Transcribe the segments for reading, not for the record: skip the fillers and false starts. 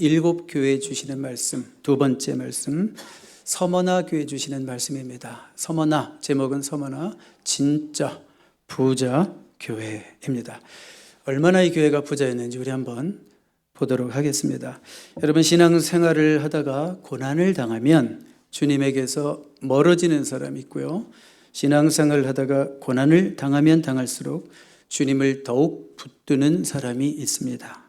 일곱 교회 주시는 말씀, 두 번째 말씀, 서머나 교회 주시는 말씀입니다. 서머나, 제목은 서머나, 진짜 부자 교회입니다. 얼마나 이 교회가 부자였는지 우리 한번 보도록 하겠습니다. 여러분, 신앙생활을 하다가 고난을 당하면 주님에게서 멀어지는 사람이 있고요, 신앙생활을 하다가 고난을 당하면 당할수록 주님을 더욱 붙드는 사람이 있습니다.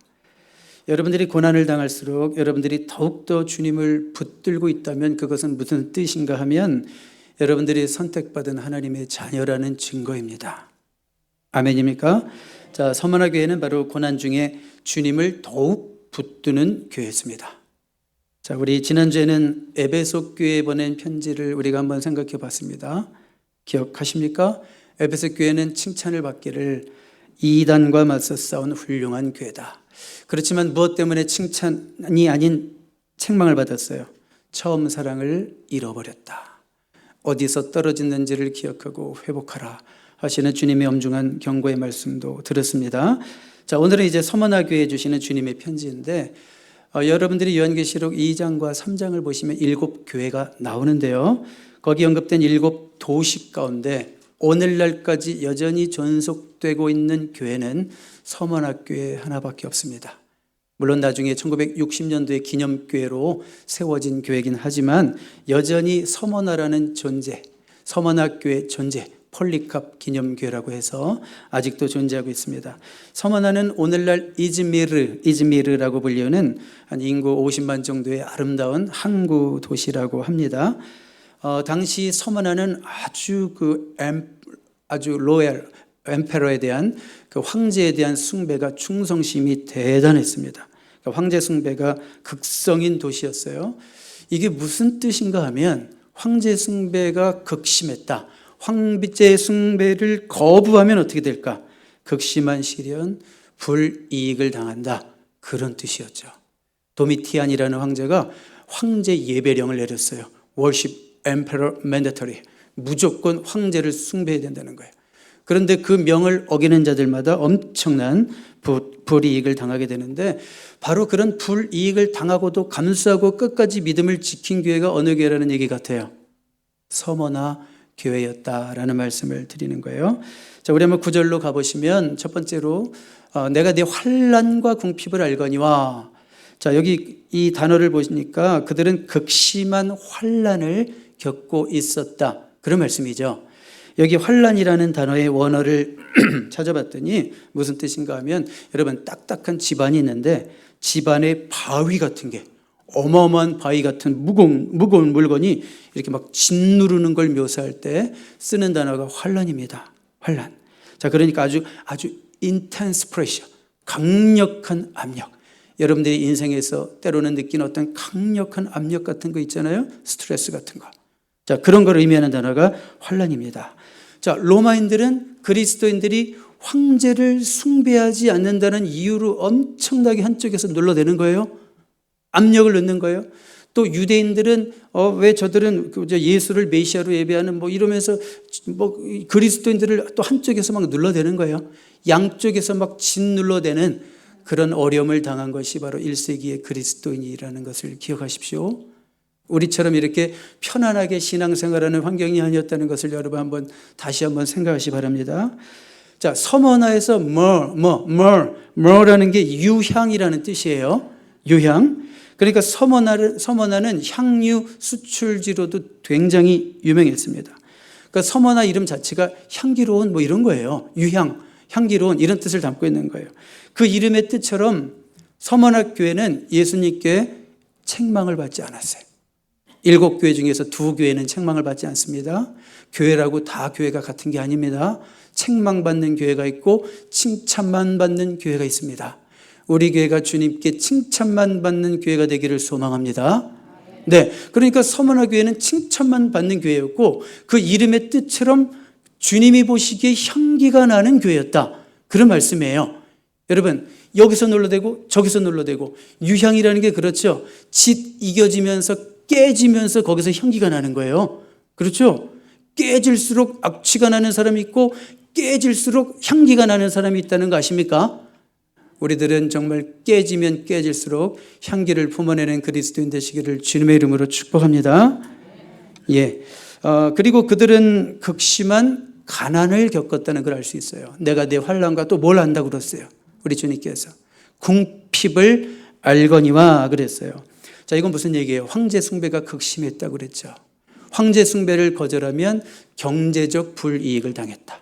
여러분들이 고난을 당할수록 여러분들이 더욱더 주님을 붙들고 있다면 그것은 무슨 뜻인가 하면 여러분들이 선택받은 하나님의 자녀라는 증거입니다. 아멘입니까? 자, 서머나 교회는 바로 고난 중에 주님을 더욱 붙드는 교회였습니다. 자, 우리 지난주에는 에베소 교회에 보낸 편지를 우리가 한번 생각해 봤습니다. 기억하십니까? 에베소 교회는 칭찬을 받기를 이단과 맞서 싸운 훌륭한 교회다. 그렇지만 무엇 때문에 칭찬이 아닌 책망을 받았어요? 처음 사랑을 잃어버렸다. 어디서 떨어졌는지를 기억하고 회복하라 하시는 주님의 엄중한 경고의 말씀도 들었습니다. 자, 오늘은 이제 서머나 교회에 주시는 주님의 편지인데, 여러분들이 요한계시록 2장과 3장을 보시면 7교회가 나오는데요, 거기 언급된 7도시 가운데 오늘날까지 여전히 존속되고 있는 교회는 서머나 교회 하나밖에 없습니다. 물론 나중에 1960년도에 기념교회로 세워진 교회이긴 하지만 여전히 서머나라는 존재, 서머나 교회 존재, 폴리캅 기념교회라고 해서 아직도 존재하고 있습니다. 서머나는 오늘날 이즈미르라고 불리는 한 인구 50만 정도의 아름다운 항구 도시라고 합니다. 당시 서머나는 아주 로얄 엠페러에 대한 그 황제에 대한 숭배가 충성심이 대단했습니다. 그러니까 황제 숭배가 극성인 도시였어요. 이게 무슨 뜻인가 하면 황제 숭배가 극심했다. 황제 숭배를 거부하면 어떻게 될까? 극심한 시련, 불이익을 당한다. 그런 뜻이었죠. 도미티안이라는 황제가 황제 예배령을 내렸어요. Worship Emperor Mandatory. 무조건 황제를 숭배해야 된다는 거예요. 그런데 그 명을 어기는 자들마다 엄청난 불이익을 당하게 되는데, 바로 그런 불이익을 당하고도 감수하고 끝까지 믿음을 지킨 교회가 어느 교회라는 얘기 같아요? 서머나 교회였다라는 말씀을 드리는 거예요. 자, 우리 한번 9절로 가보시면 첫 번째로 내가 네 환난과 궁핍을 알거니와, 자, 여기 이 단어를 보시니까 그들은 극심한 환난을 겪고 있었다, 그런 말씀이죠. 여기 환난이라는 단어의 원어를 찾아봤더니 무슨 뜻인가 하면, 여러분, 딱딱한 집안이 있는데 집안에 바위 같은 게, 어마어마한 바위 같은 무거운 물건이 이렇게 막 짓누르는 걸 묘사할 때 쓰는 단어가 환난입니다. 환난. 자, 그러니까 아주 intense pressure, 강력한 압력. 여러분들이 인생에서 때로는 느끼는 어떤 강력한 압력 같은 거 있잖아요. 스트레스 같은 거. 자, 그런 걸 의미하는 단어가 환난입니다. 자, 로마인들은 그리스도인들이 황제를 숭배하지 않는다는 이유로 엄청나게 한쪽에서 눌러대는 거예요. 압력을 넣는 거예요. 또 유대인들은 왜 저들은 예수를 메시아로 예배하는 이러면서 그리스도인들을 또 한쪽에서 막 눌러대는 거예요. 양쪽에서 막 짓눌러대는 그런 어려움을 당한 것이 바로 1세기의 그리스도인이라는 것을 기억하십시오. 우리처럼 이렇게 편안하게 신앙생활하는 환경이 아니었다는 것을 여러분 다시 한번 생각하시 바랍니다. 자, 서머나에서 뭐라는 게 유향이라는 뜻이에요. 유향. 그러니까 서머나는 향유 수출지로도 굉장히 유명했습니다. 그러니까 서머나 이름 자체가 향기로운 이런 거예요. 유향, 향기로운, 이런 뜻을 담고 있는 거예요. 그 이름의 뜻처럼 서머나 교회는 예수님께 책망을 받지 않았어요. 7교회 중에서 2교회는 책망을 받지 않습니다. 교회라고 다 교회가 같은 게 아닙니다. 책망받는 교회가 있고 칭찬만 받는 교회가 있습니다. 우리 교회가 주님께 칭찬만 받는 교회가 되기를 소망합니다. 네, 그러니까 서머나 교회는 칭찬만 받는 교회였고 그 이름의 뜻처럼 주님이 보시기에 향기가 나는 교회였다, 그런 말씀이에요. 여러분, 여기서 눌러대고 저기서 눌러대고, 유향이라는 게 그렇죠. 짓 이겨지면서 깨지면서 거기서 향기가 나는 거예요. 그렇죠? 깨질수록 악취가 나는 사람이 있고 깨질수록 향기가 나는 사람이 있다는 거 아십니까? 우리들은 정말 깨지면 깨질수록 향기를 품어내는 그리스도인 되시기를 주님의 이름으로 축복합니다. 예. 그리고 그들은 극심한 가난을 겪었다는 걸 알 수 있어요. 내가 내 환난과 또 뭘 안다고 그랬어요. 우리 주님께서 궁핍을 알거니와 그랬어요. 자, 이건 무슨 얘기예요? 황제 숭배가 극심했다고 그랬죠. 황제 숭배를 거절하면 경제적 불이익을 당했다.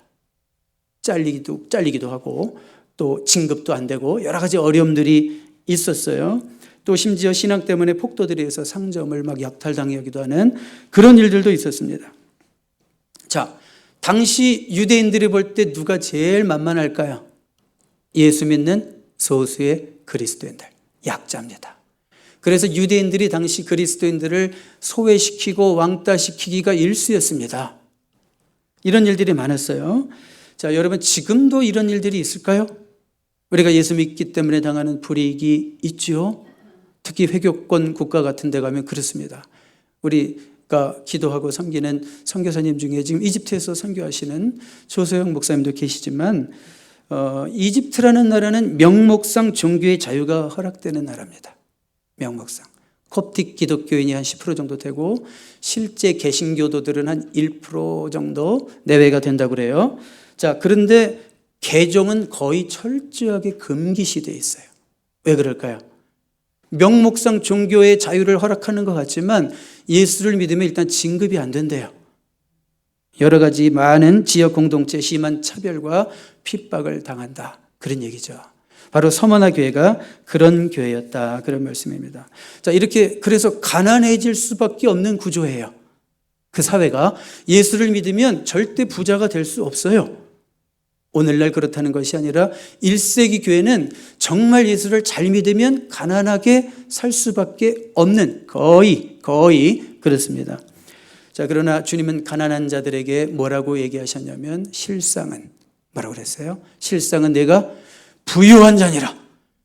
잘리기도 하고 또 진급도 안 되고 여러 가지 어려움들이 있었어요. 또 심지어 신앙 때문에 폭도들에 의해서 상점을 막 약탈당하기도 하는 그런 일들도 있었습니다. 자, 당시 유대인들이 볼 때 누가 제일 만만할까요? 예수 믿는 소수의 그리스도인들, 약자입니다. 그래서 유대인들이 당시 그리스도인들을 소외시키고 왕따시키기가 일쑤였습니다. 이런 일들이 많았어요. 자, 여러분 지금도 이런 일들이 있을까요? 우리가 예수 믿기 때문에 당하는 불이익이 있죠. 특히 회교권 국가 같은 데 가면 그렇습니다. 우리가 기도하고 섬기는 선교사님 중에 지금 이집트에서 선교하시는 조소영 목사님도 계시지만 이집트라는 나라는 명목상 종교의 자유가 허락되는 나라입니다. 명목상. 콥틱 기독교인이 한 10% 정도 되고 실제 개신교도들은 한 1% 정도 내외가 된다고 그래요. 자, 그런데 개종은 거의 철저하게 금기시되어 있어요. 왜 그럴까요? 명목상 종교의 자유를 허락하는 것 같지만 예수를 믿으면 일단 진급이 안 된대요. 여러 가지 많은 지역 공동체 심한 차별과 핍박을 당한다. 그런 얘기죠. 바로 서머나 교회가 그런 교회였다. 그런 말씀입니다. 자, 이렇게 그래서 가난해질 수밖에 없는 구조예요. 그 사회가 예수를 믿으면 절대 부자가 될 수 없어요. 오늘날 그렇다는 것이 아니라 1세기 교회는 정말 예수를 잘 믿으면 가난하게 살 수밖에 없는 거의 그렇습니다. 자, 그러나 주님은 가난한 자들에게 뭐라고 얘기하셨냐면 실상은 뭐라고 그랬어요? 실상은 내가 부유한 자니라.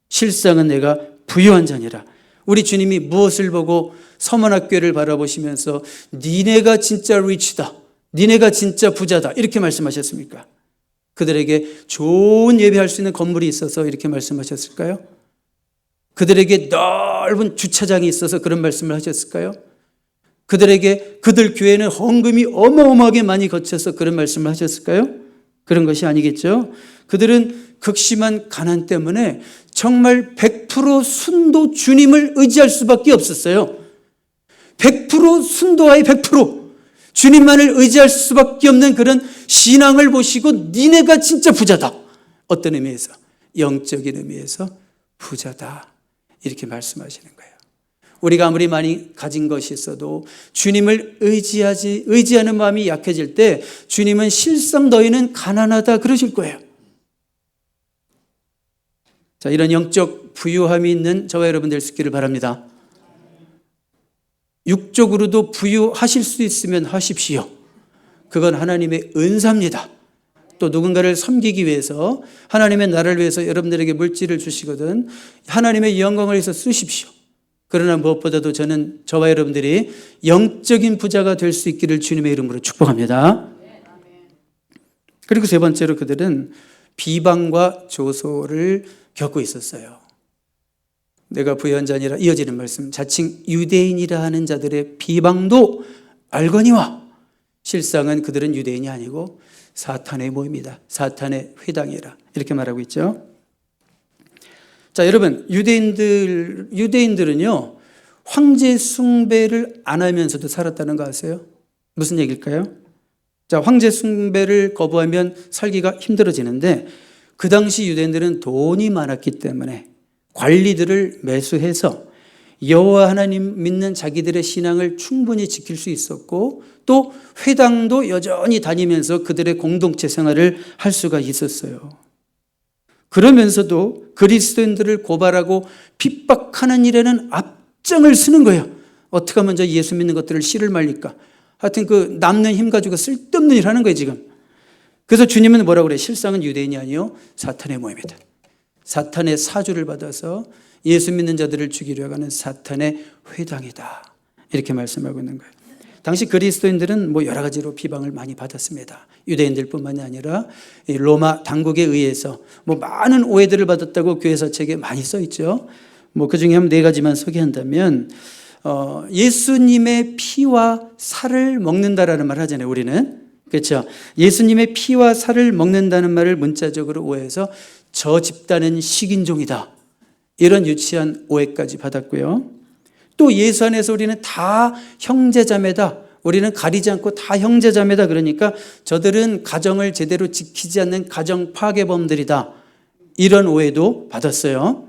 실상은 내가 부유한 자니라. 우리 주님이 무엇을 보고 서문학교를 바라보시면서 니네가 진짜 리치다. 니네가 진짜 부자다. 이렇게 말씀하셨습니까? 그들에게 좋은 예배할 수 있는 건물이 있어서 이렇게 말씀하셨을까요? 그들에게 넓은 주차장이 있어서 그런 말씀을 하셨을까요? 그들에게 그들 교회는 헌금이 어마어마하게 많이 거쳐서 그런 말씀을 하셨을까요? 그런 것이 아니겠죠. 그들은 극심한 가난 때문에 정말 100% 순도 주님을 의지할 수밖에 없었어요. 100% 순도와의 100% 주님만을 의지할 수밖에 없는 그런 신앙을 보시고 니네가 진짜 부자다. 어떤 의미에서? 영적인 의미에서 부자다. 이렇게 말씀하시는 거예요. 우리가 아무리 많이 가진 것이 있어도 주님을 의지하는 마음이 약해질 때 주님은 실상 너희는 가난하다 그러실 거예요. 자, 이런 영적 부유함이 있는 저와 여러분 될 수 있기를 바랍니다. 육적으로도 부유하실 수 있으면 하십시오. 그건 하나님의 은사입니다. 또 누군가를 섬기기 위해서 하나님의 나라를 위해서 여러분들에게 물질을 주시거든 하나님의 영광을 위해서 쓰십시오. 그러나 무엇보다도 저는 저와 여러분들이 영적인 부자가 될 수 있기를 주님의 이름으로 축복합니다. 그리고 세 번째로 그들은 비방과 조소를 겪고 있었어요. 내가 부유한 자니라 이어지는 말씀 자칭 유대인이라 하는 자들의 비방도 알거니와 실상은 그들은 유대인이 아니고 사탄의 모임이다. 사탄의 회당이라 이렇게 말하고 있죠. 자, 여러분 유대인들은요 황제 숭배를 안 하면서도 살았다는 거 아세요? 무슨 얘기일까요? 자, 황제 숭배를 거부하면 살기가 힘들어지는데 그 당시 유대인들은 돈이 많았기 때문에 관리들을 매수해서 여호와 하나님 믿는 자기들의 신앙을 충분히 지킬 수 있었고 또 회당도 여전히 다니면서 그들의 공동체 생활을 할 수가 있었어요. 그러면서도 그리스도인들을 고발하고 핍박하는 일에는 앞장을 쓰는 거예요. 어떻게 하면 저 예수 믿는 것들을 씨를 말릴까? 하여튼 그 남는 힘 가지고 쓸데없는 일 하는 거예요 지금. 그래서 주님은 뭐라고 그래요? 실상은 유대인이 아니요 사탄의 모임이다. 사탄의 사주를 받아서 예수 믿는 자들을 죽이려고 하는 사탄의 회당이다. 이렇게 말씀하고 있는 거예요. 당시 그리스도인들은 뭐 여러 가지로 비방을 많이 받았습니다. 유대인들뿐만이 아니라 이 로마 당국에 의해서 뭐 많은 오해들을 받았다고 교회사 책에 많이 써 있죠. 뭐 그 중에 한 4가지만 소개한다면 예수님의 피와 살을 먹는다라는 말 하잖아요. 우리는 그렇죠. 예수님의 피와 살을 먹는다는 말을 문자적으로 오해해서 저 집단은 식인종이다, 이런 유치한 오해까지 받았고요. 또 예수 안에서 우리는 다 형제자매다, 우리는 가리지 않고 다 형제자매다, 그러니까 저들은 가정을 제대로 지키지 않는 가정 파괴범들이다, 이런 오해도 받았어요.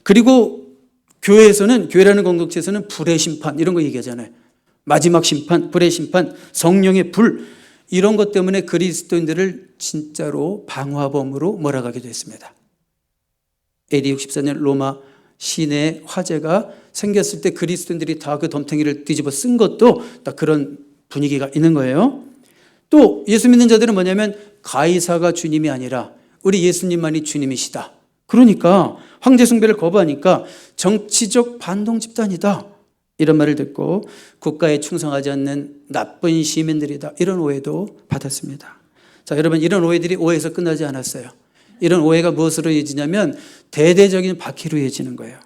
그리고 교회에서는, 교회라는 공동체에서는 불의 심판 이런 거 얘기하잖아요. 마지막 심판, 불의 심판, 성령의 불, 이런 것 때문에 그리스도인들을 진짜로 방화범으로 몰아가기도 했습니다. AD 64년 로마 시내 화재가 생겼을 때 그리스도인들이 다 그 덤탱이를 뒤집어 쓴 것도 딱 그런 분위기가 있는 거예요. 또 예수 믿는 자들은 뭐냐면 가이사가 주님이 아니라 우리 예수님만이 주님이시다, 그러니까 황제 숭배를 거부하니까 정치적 반동 집단이다, 이런 말을 듣고 국가에 충성하지 않는 나쁜 시민들이다, 이런 오해도 받았습니다. 자, 여러분, 이런 오해들이 오해에서 끝나지 않았어요. 이런 오해가 무엇으로 이어지냐면 대대적인 박해로 이어지는 거예요.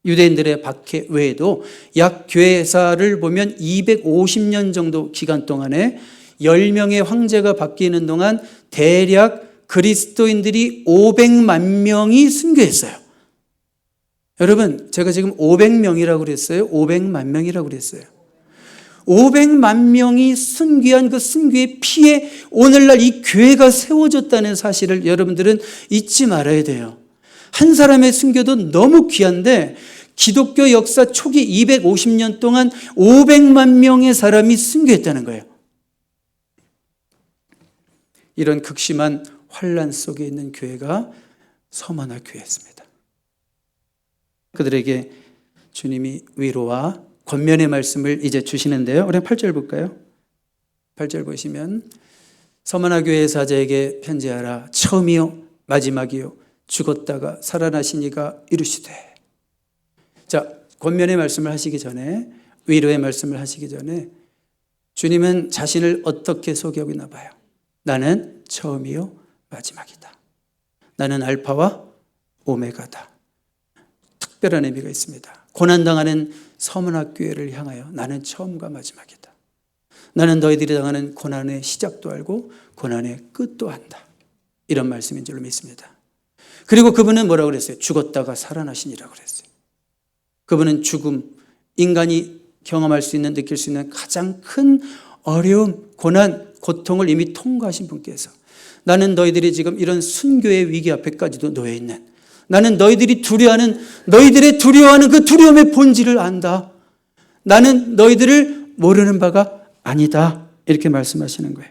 유대인들의 박해 외에도 약 교회사를 보면 250년 정도 기간 동안에 10명의 황제가 바뀌는 동안 대략 그리스도인들이 500만 명이 순교했어요. 여러분, 제가 지금 500명이라고 그랬어요? 500만 명이라고 그랬어요? 500만 명이 순교한 그 순교의 피에 오늘날 이 교회가 세워졌다는 사실을 여러분들은 잊지 말아야 돼요. 한 사람의 순교도 너무 귀한데 기독교 역사 초기 250년 동안 500만 명의 사람이 순교했다는 거예요. 이런 극심한 환란 속에 있는 교회가 서머나 교회였습니다. 그들에게 주님이 위로와 권면의 말씀을 이제 주시는데요. 우리 8절 볼까요? 8절 보시면 서머나 교회 사자에게 편지하라. 처음이요 마지막이요 죽었다가 살아나신 이가 이르시되. 자, 권면의 말씀을 하시기 전에, 위로의 말씀을 하시기 전에 주님은 자신을 어떻게 소개하고 있나 봐요. 나는 처음이요 마지막이다. 나는 알파와 오메가다. 특별한 의미가 있습니다. 고난당하는 서머나 교회를 향하여 나는 처음과 마지막이다. 나는 너희들이 당하는 고난의 시작도 알고 고난의 끝도 안다. 이런 말씀인 줄로 믿습니다. 그리고 그분은 뭐라고 그랬어요? 죽었다가 살아나시니라고 그랬어요. 그분은 죽음, 인간이 경험할 수 있는, 느낄 수 있는 가장 큰 어려움, 고난, 고통을 이미 통과하신 분께서 나는 너희들이 지금 이런 순교의 위기 앞에까지도 놓여 있는, 나는 너희들이 너희들의 두려워하는 그 두려움의 본질을 안다. 나는 너희들을 모르는 바가 아니다. 이렇게 말씀하시는 거예요.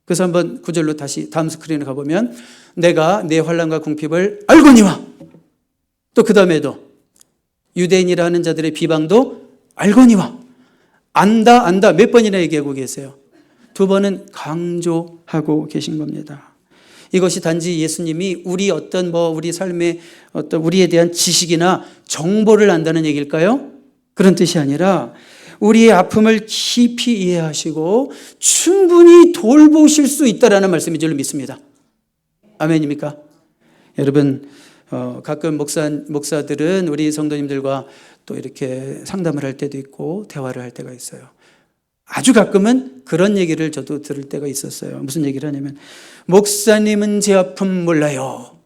그래서 한번 9절로 다시 다음 스크린에 가보면 내가 내 환난과 궁핍을 알거니와, 또 그 다음에도 유대인이라 하는 자들의 비방도 알거니와, 안다 몇 번이나 얘기하고 계세요? 2번은 강조하고 계신 겁니다. 이것이 단지 예수님이 우리 우리 삶의 우리에 대한 지식이나 정보를 안다는 얘기일까요? 그런 뜻이 아니라 우리의 아픔을 깊이 이해하시고 충분히 돌보실 수 있다라는 말씀인 줄 믿습니다. 아멘입니까? 여러분, 가끔 목사들은 우리 성도님들과 또 이렇게 상담을 할 때도 있고 대화를 할 때가 있어요. 아주 가끔은 그런 얘기를 저도 들을 때가 있었어요. 무슨 얘기를 하냐면, 목사님은 제 아픔 몰라요.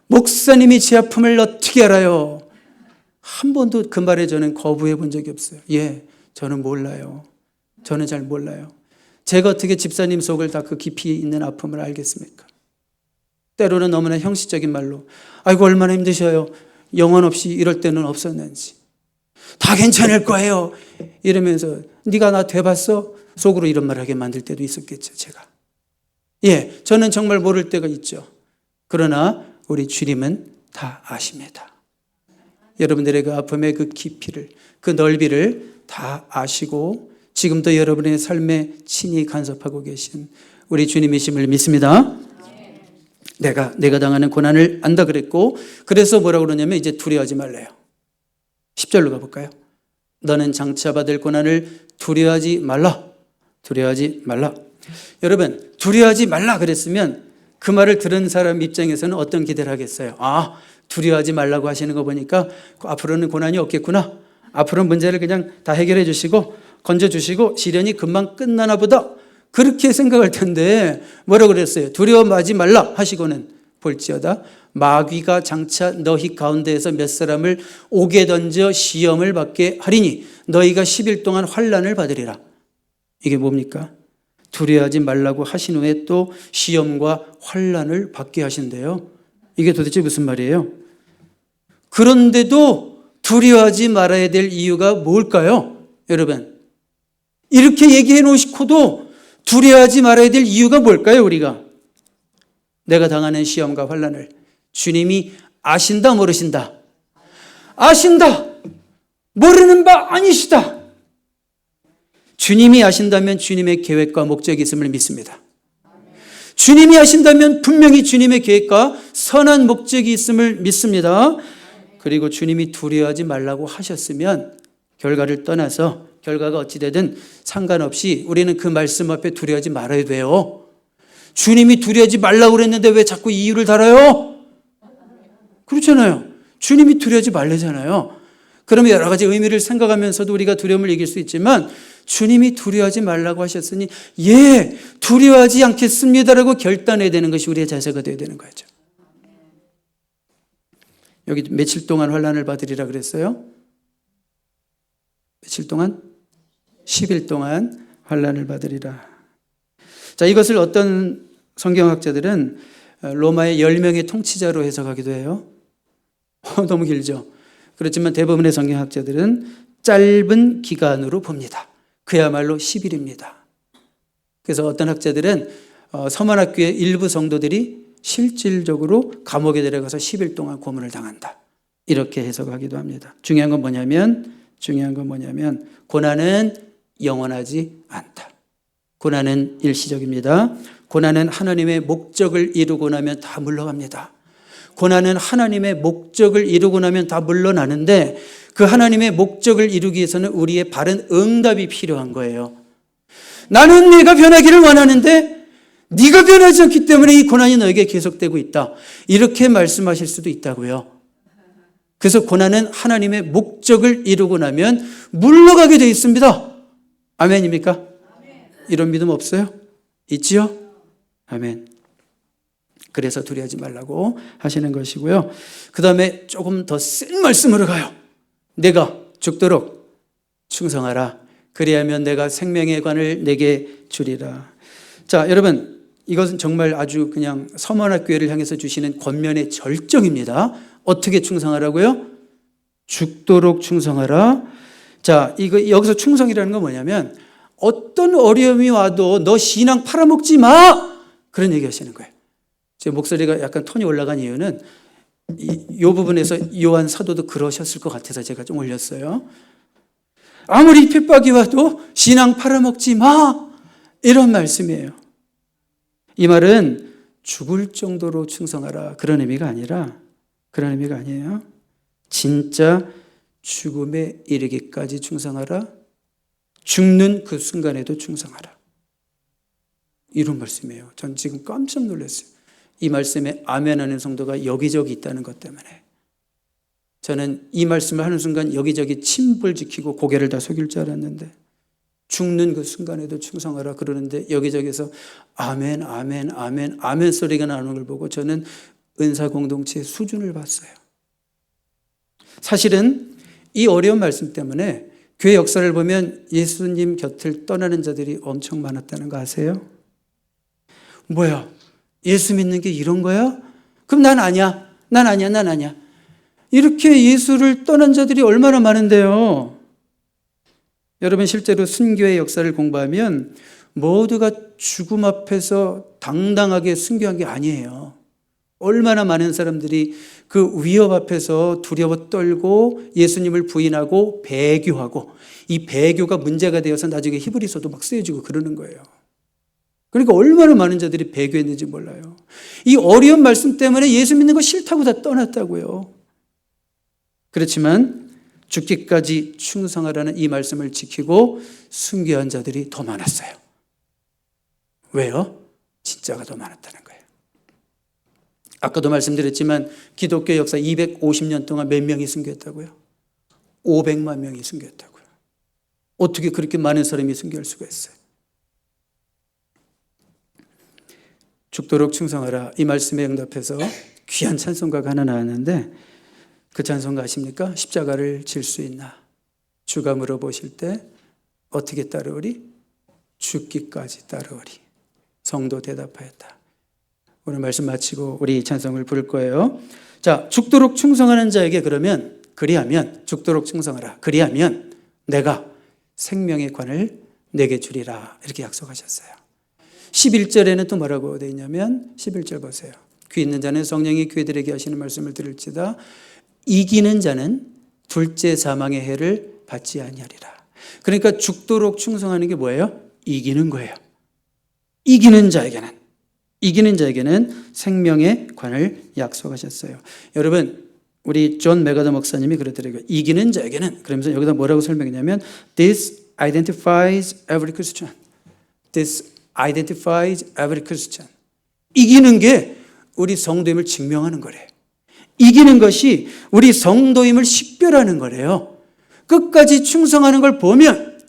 목사님이 제 아픔을 어떻게 알아요? 한 번도 그 말에 저는 거부해 본 적이 없어요. 예, 저는 몰라요. 저는 잘 몰라요. 제가 어떻게 집사님 속을 다 그 깊이 있는 아픔을 알겠습니까? 때로는 너무나 형식적인 말로 아이고 얼마나 힘드셔요. 영혼 없이 이럴 때는 없었는지. 다 괜찮을 거예요. 이러면서 네가 나 돼봤어? 속으로 이런 말 하게 만들 때도 있었겠죠, 제가. 예, 저는 정말 모를 때가 있죠. 그러나 우리 주님은 다 아십니다. 여러분들의 그 아픔의 그 깊이를, 그 넓이를 다 아시고 지금도 여러분의 삶에 친히 간섭하고 계신 우리 주님이심을 믿습니다. 내가 당하는 고난을 안다 그랬고, 그래서 뭐라고 그러냐면 이제 두려워하지 말래요. 10절로 가볼까요? 너는 장차 받을 고난을 두려워하지 말라. 두려워하지 말라. 여러분, 두려워하지 말라 그랬으면 그 말을 들은 사람 입장에서는 어떤 기대를 하겠어요? 아, 두려워하지 말라고 하시는 거 보니까 앞으로는 고난이 없겠구나. 앞으로는 문제를 그냥 다 해결해 주시고 건져주시고 시련이 금방 끝나나 보다. 그렇게 생각할 텐데 뭐라고 그랬어요? 두려워하지 말라 하시고는 볼지어다 마귀가 장차 너희 가운데에서 몇 사람을 옥에 던져 시험을 받게 하리니 너희가 10일 동안 환난을 받으리라. 이게 뭡니까? 두려워하지 말라고 하신 후에 또 시험과 환난을 받게 하신대요. 이게 도대체 무슨 말이에요? 그런데도 두려워하지 말아야 될 이유가 뭘까요? 여러분, 이렇게 얘기해 놓으시고도 두려워하지 말아야 될 이유가 뭘까요? 우리가 내가 당하는 시험과 환난을 주님이 아신다 모르신다? 아신다. 모르는 바 아니시다. 주님이 아신다면 주님의 계획과 목적이 있음을 믿습니다. 주님이 아신다면 분명히 주님의 계획과 선한 목적이 있음을 믿습니다. 그리고 주님이 두려워하지 말라고 하셨으면 결과를 떠나서 결과가 어찌되든 상관없이 우리는 그 말씀 앞에 두려워하지 말아야 돼요. 주님이 두려워하지 말라고 그랬는데 왜 자꾸 이유를 달아요? 그렇잖아요. 주님이 두려워하지 말래잖아요. 그러면 여러 가지 의미를 생각하면서도 우리가 두려움을 이길 수 있지만 주님이 두려워하지 말라고 하셨으니 예, 두려워하지 않겠습니다라고 결단해야 되는 것이 우리의 자세가 되어야 되는 거죠. 여기 며칠 동안 환난을 받으리라 그랬어요? 며칠 동안? 10일 동안 환난을 받으리라. 자, 이것을 어떤 성경학자들은 로마의 10명의 통치자로 해석하기도 해요. 너무 길죠. 그렇지만 대부분의 성경학자들은 짧은 기간으로 봅니다. 그야말로 10일입니다. 그래서 어떤 학자들은 서만학교의 일부 성도들이 실질적으로 감옥에 들어가서 10일 동안 고문을 당한다. 이렇게 해석하기도 합니다. 중요한 건 뭐냐면 고난은 영원하지 않다. 고난은 일시적입니다. 고난은 하나님의 목적을 이루고 나면 다 물러갑니다. 고난은 하나님의 목적을 이루고 나면 다 물러나는데 그 하나님의 목적을 이루기 위해서는 우리의 바른 응답이 필요한 거예요. 나는 네가 변하기를 원하는데 네가 변하지 않기 때문에 이 고난이 너에게 계속되고 있다. 이렇게 말씀하실 수도 있다고요. 그래서 고난은 하나님의 목적을 이루고 나면 물러가게 되어 있습니다. 아멘입니까? 이런 믿음 없어요? 있지요? 아멘. 그래서 두려워하지 말라고 하시는 것이고요. 그 다음에 조금 더 센 말씀으로 가요. 내가 죽도록 충성하라. 그리하면 내가 생명의 관을 내게 주리라. 자, 여러분, 이것은 정말 아주 그냥 서만학교회를 향해서 주시는 권면의 절정입니다. 어떻게 충성하라고요? 죽도록 충성하라. 자, 여기서 충성이라는 건 뭐냐면 어떤 어려움이 와도 너 신앙 팔아먹지 마. 그런 얘기 하시는 거예요. 제 목소리가 약간 톤이 올라간 이유는 이 부분에서 요한 사도도 그러셨을 것 같아서 제가 좀 올렸어요. 아무리 핍박이 와도 신앙 팔아먹지 마. 이런 말씀이에요. 이 말은 죽을 정도로 충성하라. 그런 의미가 아니에요. 진짜 죽음에 이르기까지 충성하라. 죽는 그 순간에도 충성하라. 이런 말씀이에요. 전 지금 깜짝 놀랐어요. 이 말씀에 아멘하는 성도가 여기저기 있다는 것 때문에 저는 이 말씀을 하는 순간 여기저기 침불 지키고 고개를 다 숙일 줄 알았는데 죽는 그 순간에도 충성하라 그러는데 여기저기서 아멘 아멘 아멘 아멘 소리가 나오는 걸 보고 저는 은사 공동체의 수준을 봤어요. 사실은 이 어려운 말씀 때문에 교회 역사를 보면 예수님 곁을 떠나는 자들이 엄청 많았다는 거 아세요? 뭐야? 예수 믿는 게 이런 거야? 그럼 난 아니야. 이렇게 예수를 떠난 자들이 얼마나 많은데요. 여러분 실제로 순교의 역사를 공부하면 모두가 죽음 앞에서 당당하게 순교한 게 아니에요. 얼마나 많은 사람들이 그 위협 앞에서 두려워 떨고 예수님을 부인하고 배교하고 이 배교가 문제가 되어서 나중에 히브리서도 막 쓰여지고 그러는 거예요. 그러니까 얼마나 많은 자들이 배교했는지 몰라요. 이 어려운 말씀 때문에 예수 믿는 거 싫다고 다 떠났다고요. 그렇지만 죽기까지 충성하라는 이 말씀을 지키고 순교한 자들이 더 많았어요. 왜요? 진짜가 더 많았다는 거예요. 아까도 말씀드렸지만 기독교 역사 250년 동안 몇 명이 순교했다고요? 500만 명이 순교했다고요. 어떻게 그렇게 많은 사람이 순교할 수가 있어요? 죽도록 충성하라, 이 말씀에 응답해서 귀한 찬송가가 하나 나왔는데, 그 찬송가 아십니까? 십자가를 질 수 있나? 주가 물어보실 때 어떻게 따르오리? 죽기까지 따르오리. 성도 대답하였다. 오늘 말씀 마치고 우리 찬송을 부를 거예요. 자, 죽도록 충성하는 자에게 그러면, 그리하면, 죽도록 충성하라, 그리하면 내가 생명의 관을 내게 주리라, 이렇게 약속하셨어요. 11절에는 또 뭐라고 되어 있냐면, 11절 보세요. 귀 있는 자는 성령이 그들에게 하시는 말씀을 들을지다. 이기는 자는 둘째 사망의 해를 받지 아니하리라. 그러니까 죽도록 충성하는 게 뭐예요? 이기는 거예요. 이기는 자에게는 생명의 관을 약속하셨어요. 여러분, 우리 존 메가더 목사님이 그러더라고요. 이기는 자에게는, 그러면서 여기다 뭐라고 설명했냐면, This identifies every Christian. This identifies every Christian. 이기는 게 우리 성도임을 증명하는 거래요. 이기는 것이 우리 성도임을 식별하는 거래요. 끝까지 충성하는 걸 보면,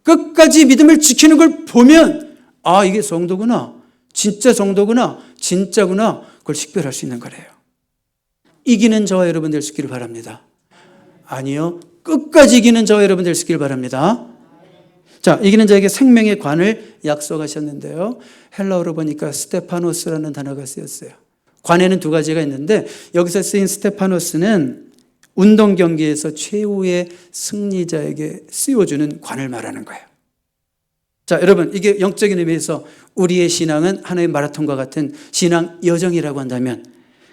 끝까지 믿음을 지키는 걸 보면, 아, 이게 성도구나, 진짜 성도구나, 진짜구나, 그걸 식별할 수 있는 거래요. 이기는 저와 여러분 될 수 있기를 바랍니다. 아니요, 끝까지 이기는 저와 여러분 될 수 있기를 바랍니다. 자, 이기는 자에게 생명의 관을 약속하셨는데요, 헬라어로 보니까 스테파노스라는 단어가 쓰였어요. 관에는 두 가지가 있는데, 여기서 쓰인 스테파노스는 운동 경기에서 최후의 승리자에게 씌워주는 관을 말하는 거예요. 자, 여러분, 이게 영적인 의미에서 우리의 신앙은 하나의 마라톤과 같은 신앙 여정이라고 한다면,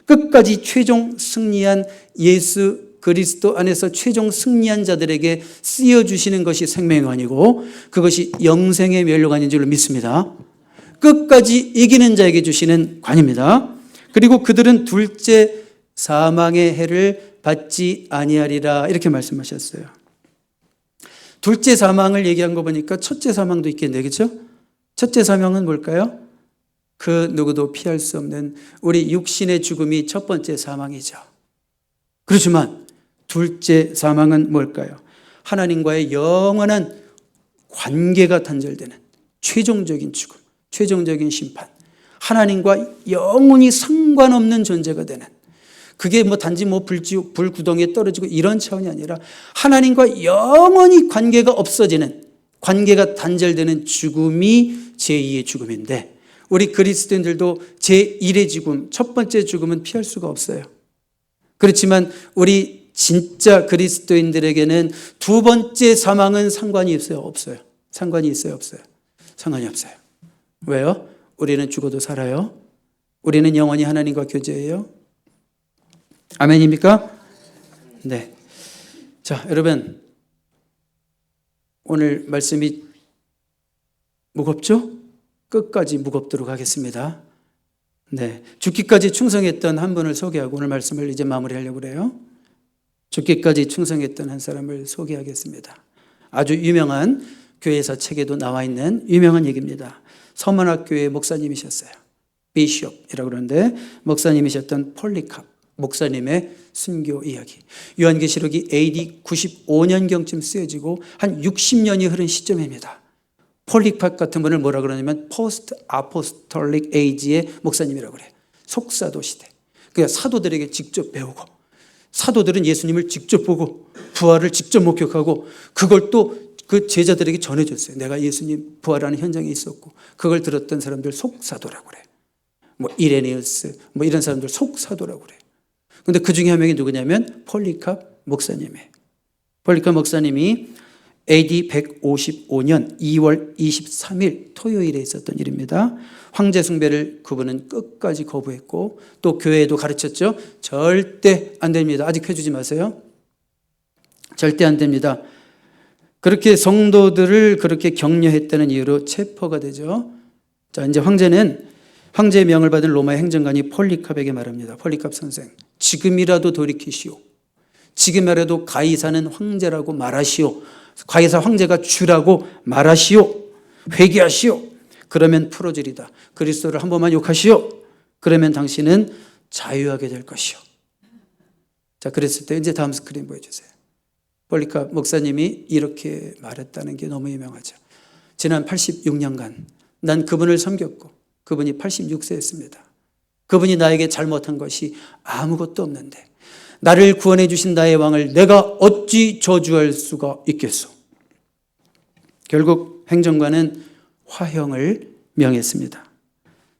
끝까지 최종 승리한 예수 그리스도 안에서 최종 승리한 자들에게 씌워주시는 것이 생명의 관이고, 그것이 영생의 면류관인 줄로 믿습니다. 끝까지 이기는 자에게 주시는 관입니다. 그리고 그들은 둘째 사망의 해를 받지 아니하리라, 이렇게 말씀하셨어요. 둘째 사망을 얘기한 거 보니까 첫째 사망도 있겠네요, 그렇죠? 첫째 사망은 뭘까요? 그 누구도 피할 수 없는 우리 육신의 죽음이 첫 번째 사망이죠. 그렇지만 둘째 사망은 뭘까요? 하나님과의 영원한 관계가 단절되는 최종적인 죽음, 최종적인 심판, 하나님과 영원히 상관없는 존재가 되는, 그게 단지 불구덩이에 떨어지고 이런 차원이 아니라 하나님과 영원히 관계가 없어지는, 관계가 단절되는 죽음이 제2의 죽음인데, 우리 그리스도인들도 제1의 죽음, 첫 번째 죽음은 피할 수가 없어요. 그렇지만 우리 진짜 그리스도인들에게는 두 번째 사망은 상관이 있어요, 없어요? 상관이 있어요, 없어요? 상관이 없어요. 왜요? 우리는 죽어도 살아요. 우리는 영원히 하나님과 교제해요. 아멘입니까? 네. 자, 여러분, 오늘 말씀이 무겁죠? 끝까지 무겁도록 하겠습니다. 네. 죽기까지 충성했던 한 분을 소개하고 오늘 말씀을 이제 마무리하려고 그래요. 죽기까지 충성했던 한 사람을 소개하겠습니다. 아주 유명한 교회에서 책에도 나와 있는 유명한 얘기입니다. 서문학교의 목사님이셨어요. 비숍이라고 그러는데, 목사님이셨던 폴리캅 목사님의 순교 이야기. 요한계시록이 AD 95년경쯤 쓰여지고 한 60년이 흐른 시점입니다. 폴리캅 같은 분을 뭐라 그러냐면 포스트 아포스톨릭 에이지의 목사님이라고 그래요. 속사도 시대. 그러니까 사도들에게 직접 배우고, 사도들은 예수님을 직접 보고 부활을 직접 목격하고, 그걸 또 그 제자들에게 전해줬어요. 내가 예수님 부활하는 현장에 있었고, 그걸 들었던 사람들 속사도라고 그래요. 이레니우스 이런 사람들 속사도라고 그래요. 근데 그 중에 한 명이 누구냐면 폴리캅 목사님이에요. 폴리캅 목사님이 AD 155년 2월 23일 토요일에 있었던 일입니다. 황제 숭배를 그분은 끝까지 거부했고, 또 교회에도 가르쳤죠. 절대 안 됩니다. 아직 해주지 마세요. 절대 안 됩니다. 그렇게 성도들을 그렇게 격려했다는 이유로 체포가 되죠. 자, 이제 황제의 명을 받은 로마의 행정관이 폴리캅에게 말합니다. 폴리캅 선생, 지금이라도 돌이키시오. 지금이라도 가이사는 황제라고 말하시오. 가이사 황제가 주라고 말하시오. 회개하시오. 그러면 풀어지리다. 그리스도를 한 번만 욕하시오. 그러면 당신은 자유하게 될 것이오. 자, 그랬을 때 이제 다음 스크린 보여주세요. 폴리카 목사님이 이렇게 말했다는 게 너무 유명하죠. 지난 86년간 난 그분을 섬겼고 그분이 86세였습니다. 그분이 나에게 잘못한 것이 아무것도 없는데 나를 구원해 주신 나의 왕을 내가 어찌 저주할 수가 있겠소. 결국 행정관은 화형을 명했습니다.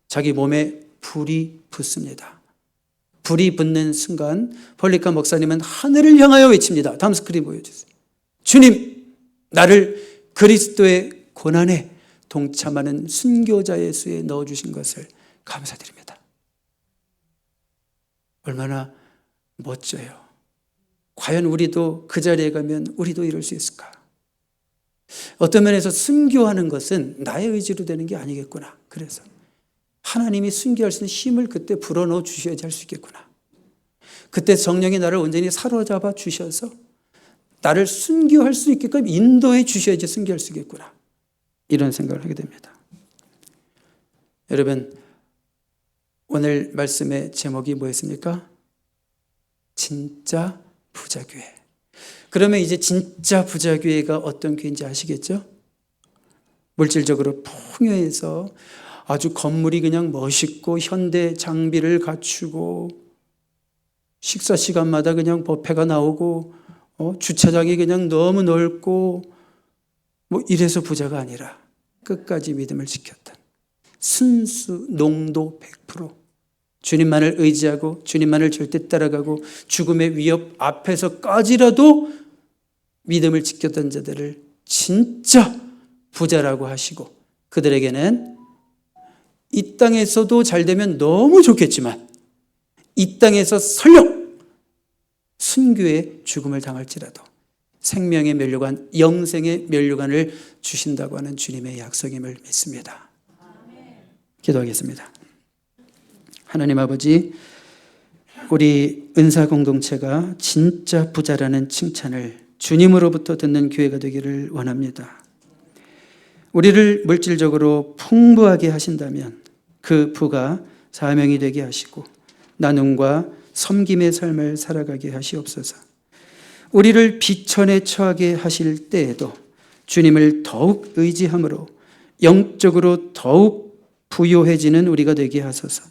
자기 몸에 불이 붙습니다. 불이 붙는 순간 폴리카 목사님은 하늘을 향하여 외칩니다. 다음 스크린 보여주세요. 주님, 나를 그리스도의 고난에 동참하는 순교자의 수에 넣어주신 것을 감사드립니다. 얼마나 멋져요. 과연 우리도 그 자리에 가면 우리도 이럴 수 있을까? 어떤 면에서 순교하는 것은 나의 의지로 되는 게 아니겠구나. 그래서 하나님이 순교할 수 있는 힘을 그때 불어넣어 주셔야지 할 수 있겠구나. 그때 성령이 나를 온전히 사로잡아 주셔서 나를 순교할 수 있게끔 인도해 주셔야지 순교할 수 있겠구나. 이런 생각을 하게 됩니다. 여러분, 오늘 말씀의 제목이 뭐였습니까? 진짜 부자교회. 그러면 이제 진짜 부자교회가 어떤 교회인지 아시겠죠? 물질적으로 풍요해서 아주 건물이 그냥 멋있고 현대 장비를 갖추고 식사 시간마다 그냥 뷔페가 나오고 주차장이 그냥 너무 넓고 뭐 이래서 부자가 아니라 끝까지 믿음을 지켰던 순수 농도 100% 주님만을 의지하고 주님만을 절대 따라가고 죽음의 위협 앞에서까지라도 믿음을 지켰던 자들을 진짜 부자라고 하시고 그들에게는 이 땅에서도 잘 되면 너무 좋겠지만 이 땅에서 설령 순교의 죽음을 당할지라도 생명의 면류관, 영생의 면류관을 주신다고 하는 주님의 약속임을 믿습니다. 기도하겠습니다. 하나님 아버지, 우리 은사 공동체가 진짜 부자라는 칭찬을 주님으로부터 듣는 교회가 되기를 원합니다. 우리를 물질적으로 풍부하게 하신다면 그 부가 사명이 되게 하시고 나눔과 섬김의 삶을 살아가게 하시옵소서. 우리를 비천에 처하게 하실 때에도 주님을 더욱 의지함으로 영적으로 더욱 부요해지는 우리가 되게 하소서.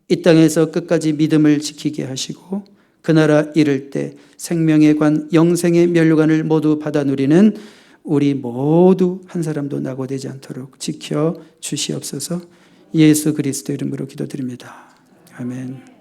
이 땅에서 끝까지 믿음을 지키게 하시고 그 나라 이를 때 생명의 관, 영생의 면류관을 모두 받아 누리는 우리 모두 한 사람도 낙오되지 않도록 지켜 주시옵소서. 예수 그리스도 이름으로 기도드립니다. 아멘.